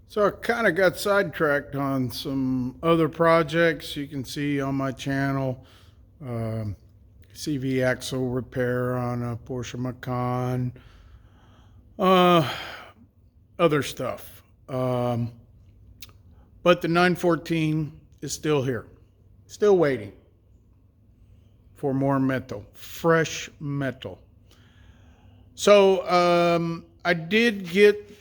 So I kind of got sidetracked on some other projects you can see on my channel. Um, CV axle repair on a Porsche Macan, uh, other stuff. But the 914 is still here, still waiting for more metal, fresh metal. So I did get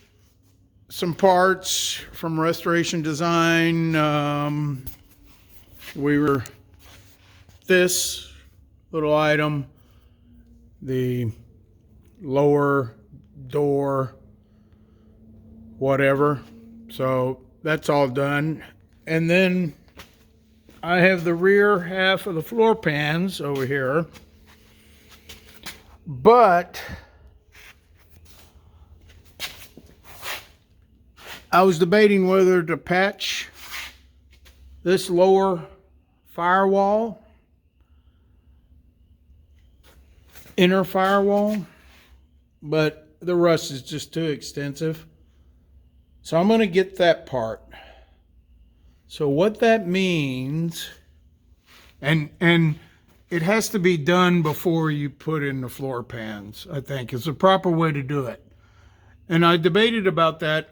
some parts from Restoration Design. We were this little item, the lower door, whatever. So that's all done. And then I have the rear half of the floor pans over here. But I was debating whether to patch this lower firewall, inner firewall, but the rust is just too extensive. So I'm going to get that part. So what that means, and it has to be done before you put in the floor pans, I think, is the proper way to do it. And I debated about that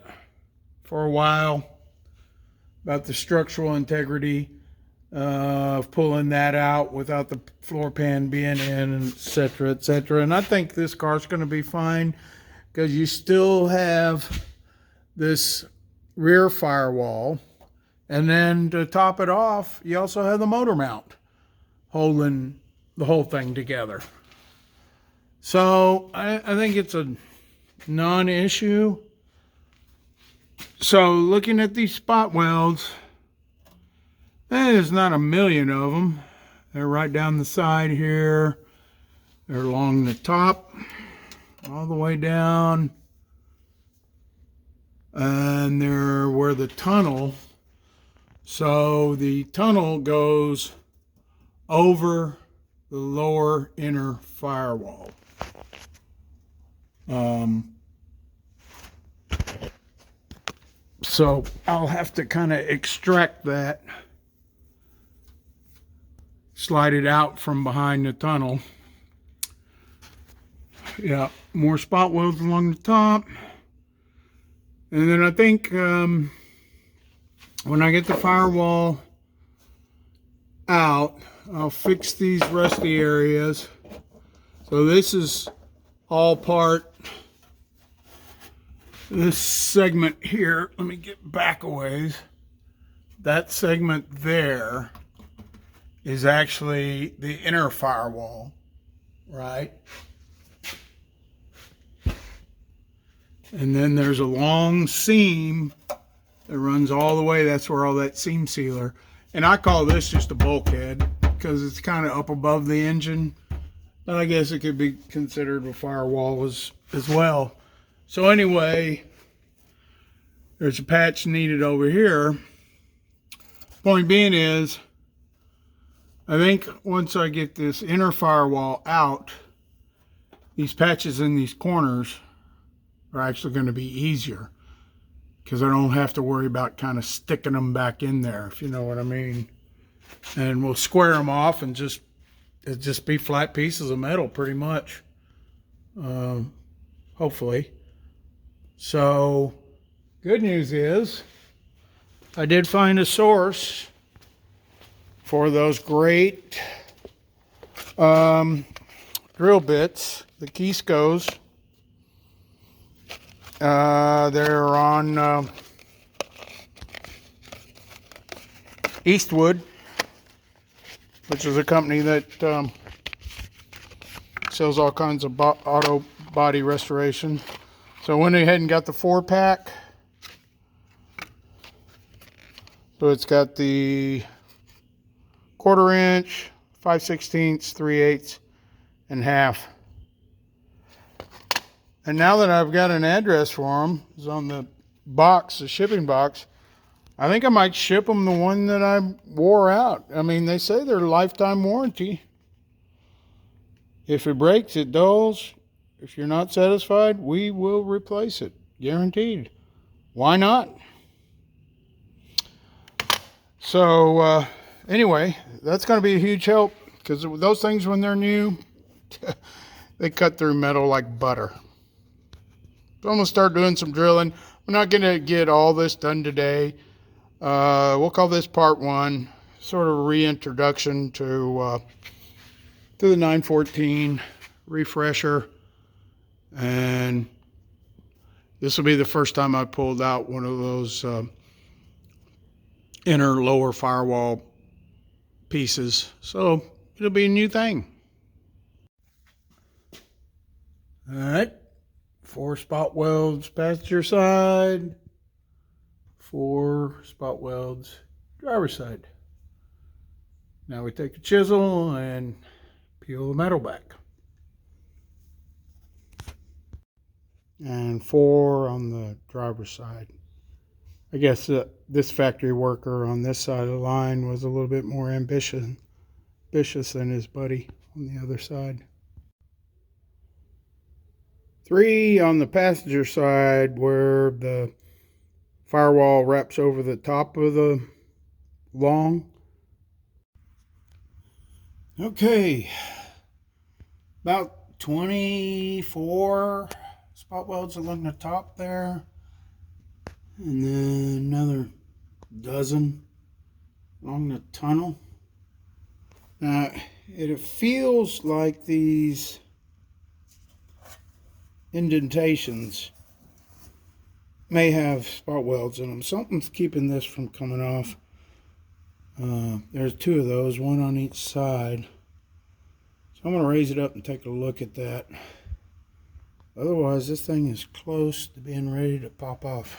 for a while, about the structural integrity of pulling that out without the floor pan being in, and et cetera, et cetera. And I think this car's going to be fine because you still have this rear firewall. And then to top it off, you also have the motor mount holding the whole thing together. So I think it's a non-issue. So looking at these spot welds, there's not a million of them. They're right down the side here. They're along the top, all the way down. And they're where the tunnel. So the tunnel goes over the lower inner firewall. So I'll have to kind of extract that, slide it out from behind the tunnel. Yeah, more spot welds along the top. And then I think when I get the firewall out, I'll fix these rusty areas. So this is all part, this segment here, let me get back a ways. That segment there is actually the inner firewall, right? And then there's a long seam that runs all the way. That's where all that seam sealer. And I call this just a bulkhead because it's kind of up above the engine. But I guess it could be considered a firewall as well. So anyway, there's a patch needed over here. Point being is, I think once I get this inner firewall out, these patches in these corners are actually going to be easier because I don't have to worry about kind of sticking them back in there, if you know what I mean. And we'll square them off and it'll just be flat pieces of metal pretty much, hopefully. So good news is I did find a source for those great drill bits, the Keyscos. They're on Eastwood, which is a company that sells all kinds of auto body restoration. So I went ahead and got the 4-pack. So it's got the 1/4 inch, 5/16, 3/8, and half. And now that I've got an address for them, it's on the box, the shipping box, I think I might ship them the one that I wore out. I mean, they say they're lifetime warranty. If it breaks, it dulls. If you're not satisfied, we will replace it. Guaranteed. Why not? So anyway, that's going to be a huge help, because those things, when they're new, they cut through metal like butter. So I'm going to start doing some drilling. We're not going to get all this done today. We'll call this part one, sort of a reintroduction to the 914 refresher. And this will be the first time I pulled out one of those inner lower firewall pieces. So it'll be a new thing. All right. 4 spot welds passenger side. 4 spot welds driver's side. Now we take a chisel and peel the metal back. And 4 on the driver's side. I guess this factory worker on this side of the line was a little bit more ambitious than his buddy on the other side. 3 on the passenger side, where the firewall wraps over the top of the long. Okay, about 24 spot welds along the top there, and then another dozen along the tunnel. Now it feels like these indentations may have spot welds in them. Something's keeping this from coming off. There's 2 of those, 1 on each side. So I'm going to raise it up and take a look at that. Otherwise, this thing is close to being ready to pop off.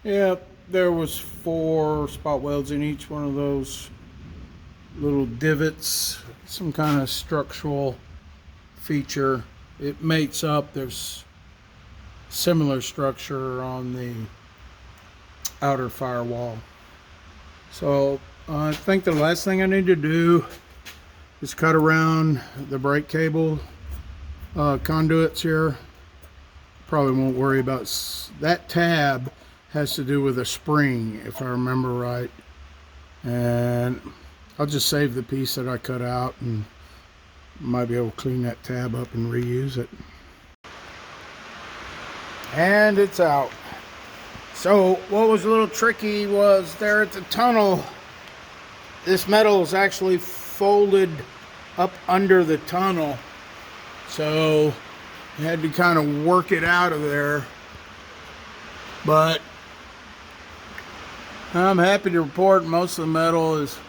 Yeah, there was 4 spot welds in each one of those little divots. Some kind of structural feature. It mates up. There's similar structure on the outer firewall. So I think the last thing I need to do is cut around the brake cable conduits here. Probably won't worry about that. Tab has to do with a spring, if I remember right, and I'll just save the piece that I cut out and might be able to clean that tab up and reuse it. And it's out. So what was a little tricky was there at the tunnel, this metal is actually folded up under the tunnel, so I had to kind of work it out of there. But I'm happy to report most of the metal is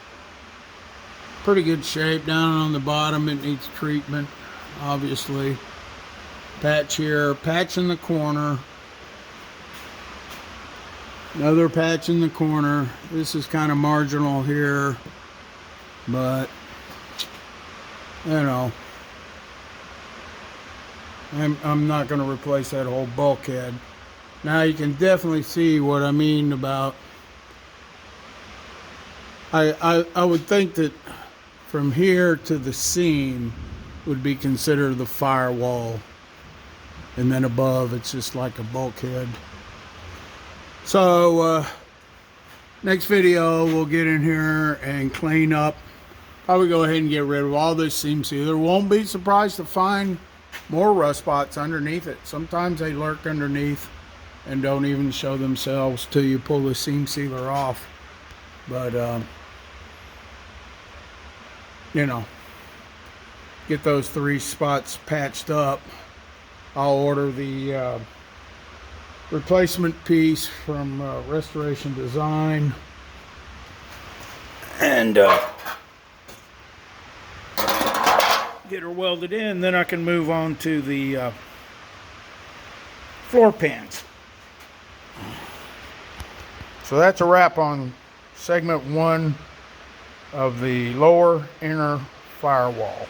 pretty good shape. Down on the bottom it needs treatment, obviously. Patch here, patch in the corner, another patch in the corner. This is kind of marginal here, but you know, I'm not going to replace that whole bulkhead. Now you can definitely see what I mean about, I would think that from here to the seam would be considered the firewall, and then above it's just like a bulkhead. So next video we'll get in here and clean up. Probably go ahead and get rid of all this seam sealer. Won't be surprised to find more rust spots underneath it. Sometimes they lurk underneath and don't even show themselves till you pull the seam sealer off. But you know, get those 3 spots patched up. I'll order the replacement piece from Restoration Design, and get her welded in. Then I can move on to the floor pans. So that's a wrap on segment 1 of the lower inner firewall.